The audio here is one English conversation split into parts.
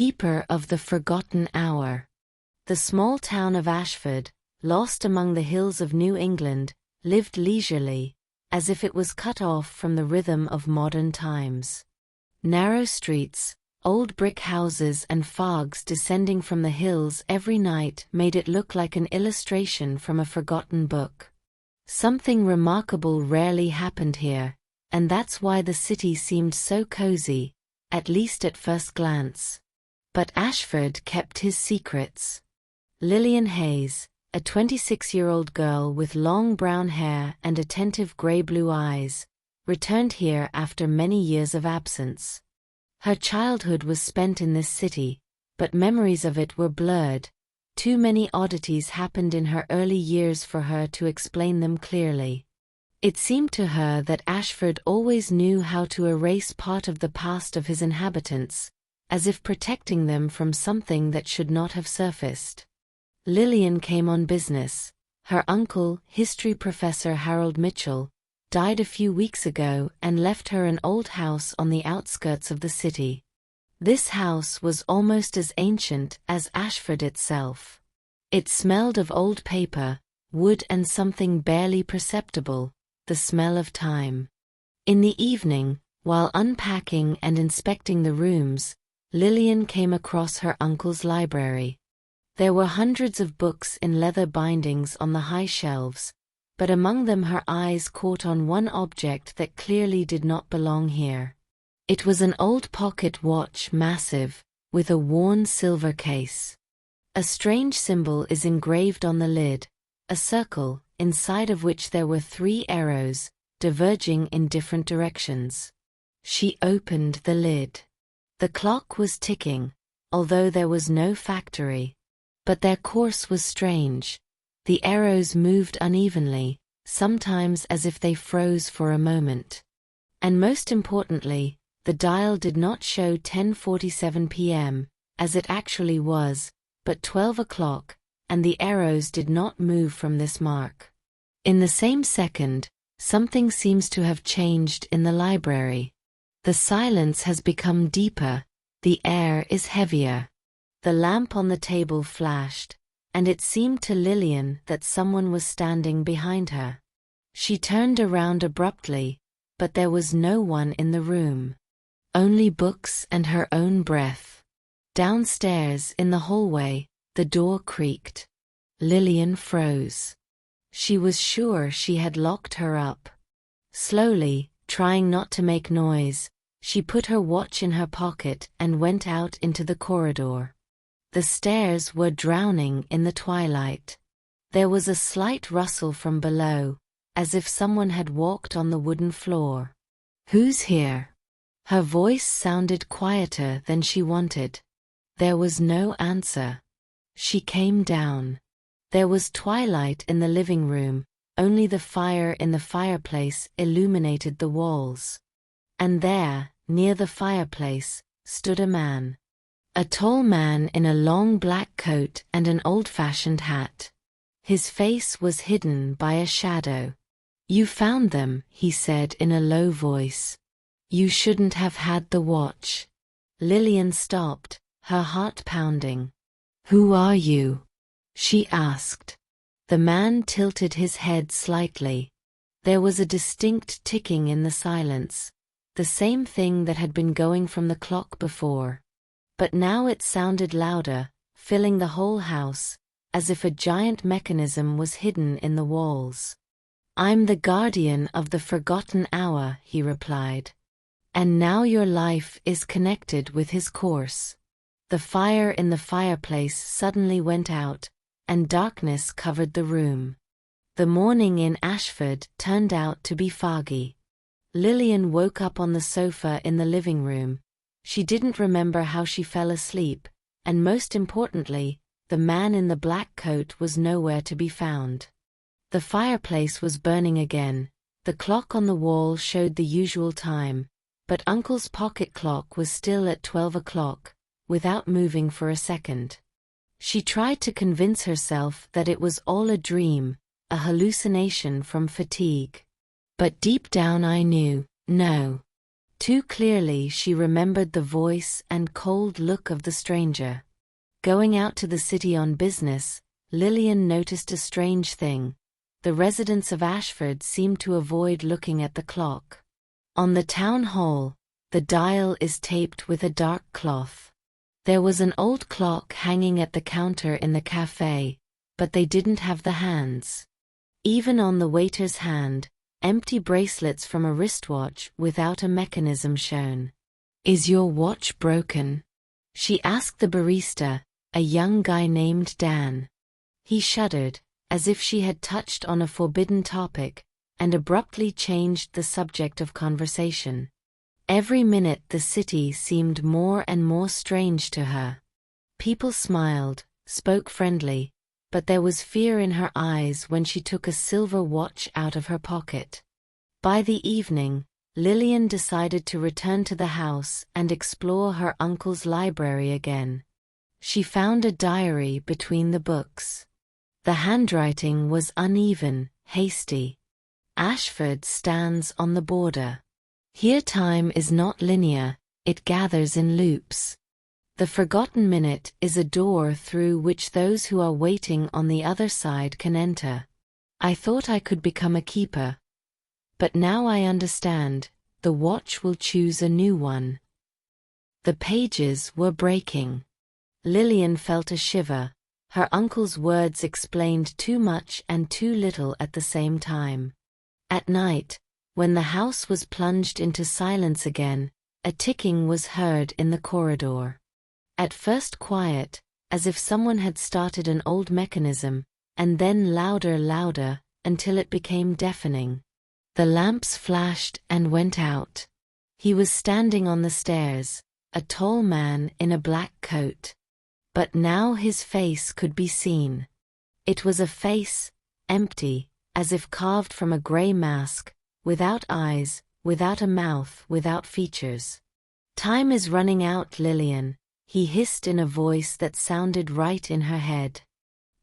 Keeper of the Forgotten Hour. The small town of Ashford, lost among the hills of New England, lived leisurely, as if it was cut off from the rhythm of modern times. Narrow streets, old brick houses and fogs descending from the hills every night made it look like an illustration from a forgotten book. Something remarkable rarely happened here, and that's why the city seemed so cozy, at least at first glance. But Ashford kept his secrets. Lillian Hayes, a 26-year-old girl with long brown hair and attentive gray-blue eyes, returned here after many years of absence. Her childhood was spent in this city, but memories of it were blurred. Too many oddities happened in her early years for her to explain them clearly. It seemed to her that Ashford always knew how to erase part of the past of his inhabitants, as if protecting them from something that should not have surfaced. Lillian came on business. Her uncle, history professor Harold Mitchell, died a few weeks ago and left her an old house on the outskirts of the city. This house was almost as ancient as Ashford itself. It smelled of old paper, wood and something barely perceptible, the smell of time. In the evening, while unpacking and inspecting the rooms, Lillian came across her uncle's library. There were hundreds of books in leather bindings on the high shelves, but among them her eyes caught on one object that clearly did not belong here. It was an old pocket watch, massive, with a worn silver case. A strange symbol is engraved on the lid, a circle, inside of which there were 3 arrows, diverging in different directions. She opened the lid. The clock was ticking, although there was no factory. But their course was strange. The arrows moved unevenly, sometimes as if they froze for a moment. And most importantly, the dial did not show 10:47 p.m., as it actually was, but 12 o'clock, and the arrows did not move from this mark. In the same second, something seems to have changed in the library. The silence has become deeper, the air is heavier. The lamp on the table flashed, and it seemed to Lillian that someone was standing behind her. She turned around abruptly, but there was no one in the room. Only books and her own breath. Downstairs in the hallway, the door creaked. Lillian froze. She was sure she had locked her up. Slowly, trying not to make noise, she put her watch in her pocket and went out into the corridor. The stairs were drowning in the twilight. There was a slight rustle from below, as if someone had walked on the wooden floor. "Who's here?" Her voice sounded quieter than she wanted. There was no answer. She came down. There was twilight in the living room, only the fire in the fireplace illuminated the walls. And there, near the fireplace, stood a man. A tall man in a long black coat and an old-fashioned hat. His face was hidden by a shadow. "You found them," he said in a low voice. "You shouldn't have had the watch." Lillian stopped, her heart pounding. "Who are you?" she asked. The man tilted his head slightly. There was a distinct ticking in the silence, the same thing that had been going from the clock before. But now it sounded louder, filling the whole house, as if a giant mechanism was hidden in the walls. "I'm the guardian of the forgotten hour," he replied. "And now your life is connected with his course." The fire in the fireplace suddenly went out, and darkness covered the room. The morning in Ashford turned out to be foggy. Lillian woke up on the sofa in the living room. She didn't remember how she fell asleep, and most importantly, the man in the black coat was nowhere to be found. The fireplace was burning again. The clock on the wall showed the usual time, but Uncle's pocket clock was still at 12 o'clock, without moving for a second. She tried to convince herself that it was all a dream, a hallucination from fatigue. But deep down I knew, no. Too clearly she remembered the voice and cold look of the stranger. Going out to the city on business, Lillian noticed a strange thing. The residents of Ashford seemed to avoid looking at the clock. On the town hall, the dial is taped with a dark cloth. There was an old clock hanging at the counter in the cafe, but they didn't have the hands. Even on the waiter's hand, empty bracelets from a wristwatch without a mechanism shown. "Is your watch broken?" she asked the barista, a young guy named Dan. He shuddered, as if she had touched on a forbidden topic, and abruptly changed the subject of conversation. Every minute the city seemed more and more strange to her. People smiled, spoke friendly, but there was fear in her eyes when she took a silver watch out of her pocket. By the evening, Lillian decided to return to the house and explore her uncle's library again. She found a diary between the books. The handwriting was uneven, hasty. Ashford stands on the border. Here time is not linear, it gathers in loops. The forgotten minute is a door through which those who are waiting on the other side can enter. I thought I could become a keeper. But now I understand, the watch will choose a new one. The pages were breaking. Lillian felt a shiver. Her uncle's words explained too much and too little at the same time. At night, when the house was plunged into silence again, a ticking was heard in the corridor. At first quiet, as if someone had started an old mechanism, and then louder, until it became deafening. The lamps flashed and went out. He was standing on the stairs, a tall man in a black coat. But now his face could be seen. It was a face, empty, as if carved from a grey mask, without eyes, without a mouth, without features. "Time is running out, Lillian," he hissed in a voice that sounded right in her head.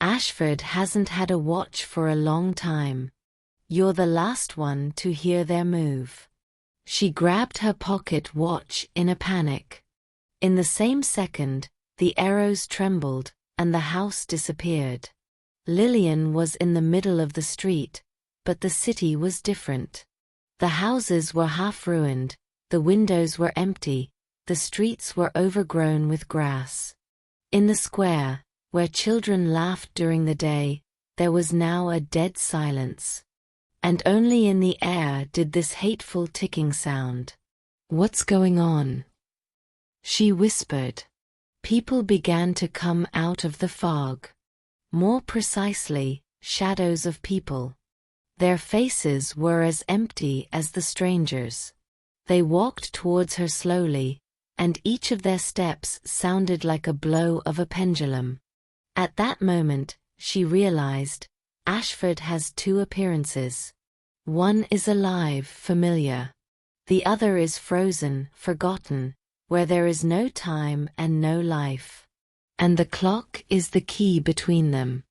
"Ashford hasn't had a watch for a long time. You're the last one to hear their move." She grabbed her pocket watch in a panic. In the same second, the arrows trembled, and the house disappeared. Lillian was in the middle of the street, but the city was different. The houses were half ruined, the windows were empty, the streets were overgrown with grass. In the square, where children laughed during the day, there was now a dead silence. And only in the air did this hateful ticking sound. "What's going on?" she whispered. People began to come out of the fog. More precisely, shadows of people. Their faces were as empty as the stranger's. They walked towards her slowly, and each of their steps sounded like a blow of a pendulum. At that moment, she realized, Ashford has two appearances. One is alive, familiar. The other is frozen, forgotten, where there is no time and no life. And the clock is the key between them.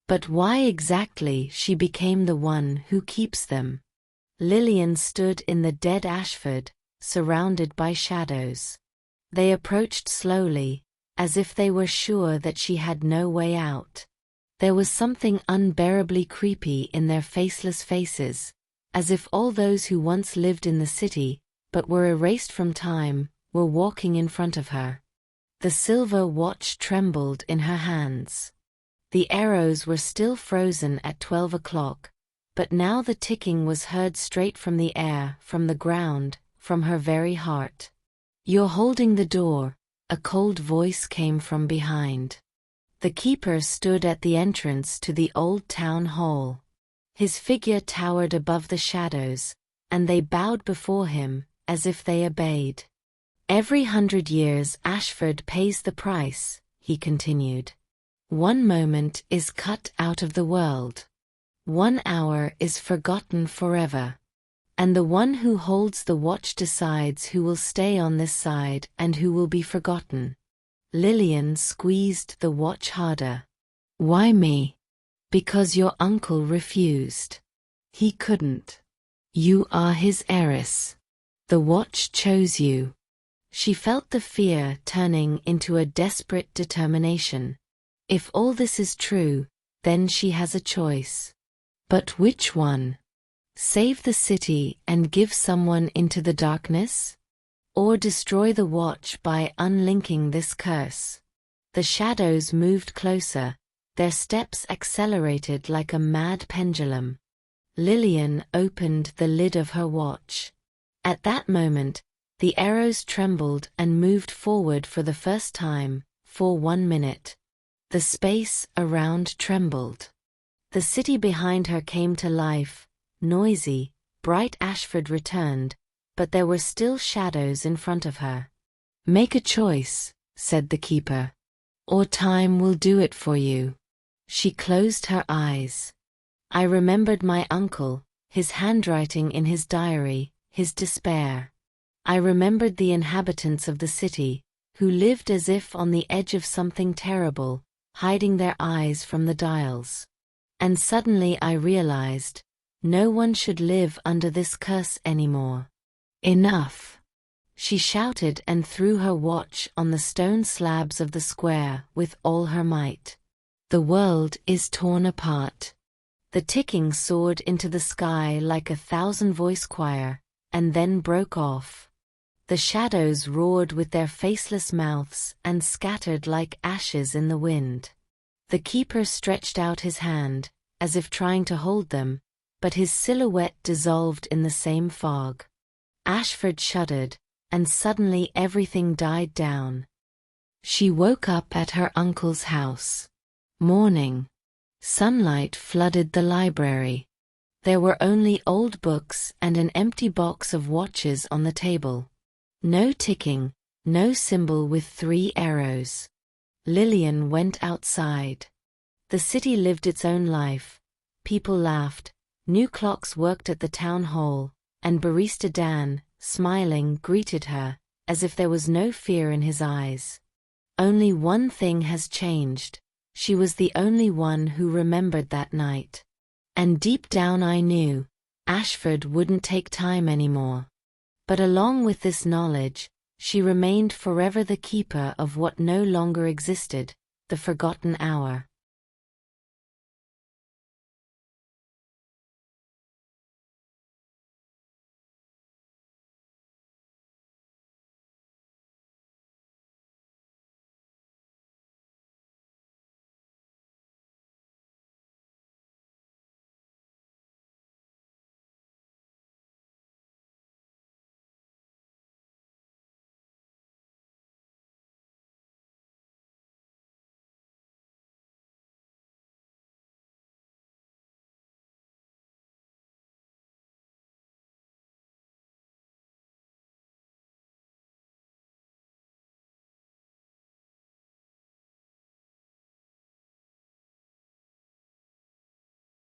But why exactly she became the one who keeps them? Lillian stood in the dead Ashford, surrounded by shadows. They approached slowly, as if they were sure that she had no way out. There was something unbearably creepy in their faceless faces, as if all those who once lived in the city, but were erased from time, were walking in front of her. The silver watch trembled in her hands. The arrows were still frozen at 12 o'clock, but now the ticking was heard straight from the air, from the ground, from her very heart. "You're holding the door," a cold voice came from behind. The keeper stood at the entrance to the old town hall. His figure towered above the shadows, and they bowed before him, as if they obeyed. "Every 100 years Ashford pays the price," he continued. "One moment is cut out of the world. 1 hour is forgotten forever. And the one who holds the watch decides who will stay on this side and who will be forgotten." Lillian squeezed the watch harder. "Why me?" "Because your uncle refused. He couldn't. You are his heiress." The watch chose you. She felt the fear turning into a desperate determination. If all this is true, then she has a choice. But which one? Save the city and give someone into the darkness? Or destroy the watch by unlinking this curse? The shadows moved closer, their steps accelerated like a mad pendulum. Lillian opened the lid of her watch. At that moment, the arrows trembled and moved forward for the first time, for 1 minute. The space around trembled. The city behind her came to life, noisy, bright. Ashford returned, but there were still shadows in front of her. "Make a choice," said the keeper. "Or time will do it for you." She closed her eyes. I remembered my uncle, his handwriting in his diary, his despair. I remembered the inhabitants of the city, who lived as if on the edge of something terrible, hiding their eyes from the dials. And suddenly I realized, no one should live under this curse anymore. Enough! She shouted and threw her watch on the stone slabs of the square with all her might. The world is torn apart. The ticking soared into the sky like a 1,000-voice choir, and then broke off. The shadows roared with their faceless mouths and scattered like ashes in the wind. The keeper stretched out his hand, as if trying to hold them, but his silhouette dissolved in the same fog. Ashford shuddered, and suddenly everything died down. She woke up at her uncle's house. Morning. Sunlight flooded the library. There were only old books and an empty box of watches on the table. No ticking, no symbol with 3 arrows. Lillian went outside. The city lived its own life. People laughed, new clocks worked at the town hall, and barista Dan, smiling, greeted her, as if there was no fear in his eyes. Only one thing has changed. She was the only one who remembered that night. And deep down I knew, Ashford wouldn't take time anymore. But along with this knowledge, she remained forever the keeper of what no longer existed, the forgotten hour.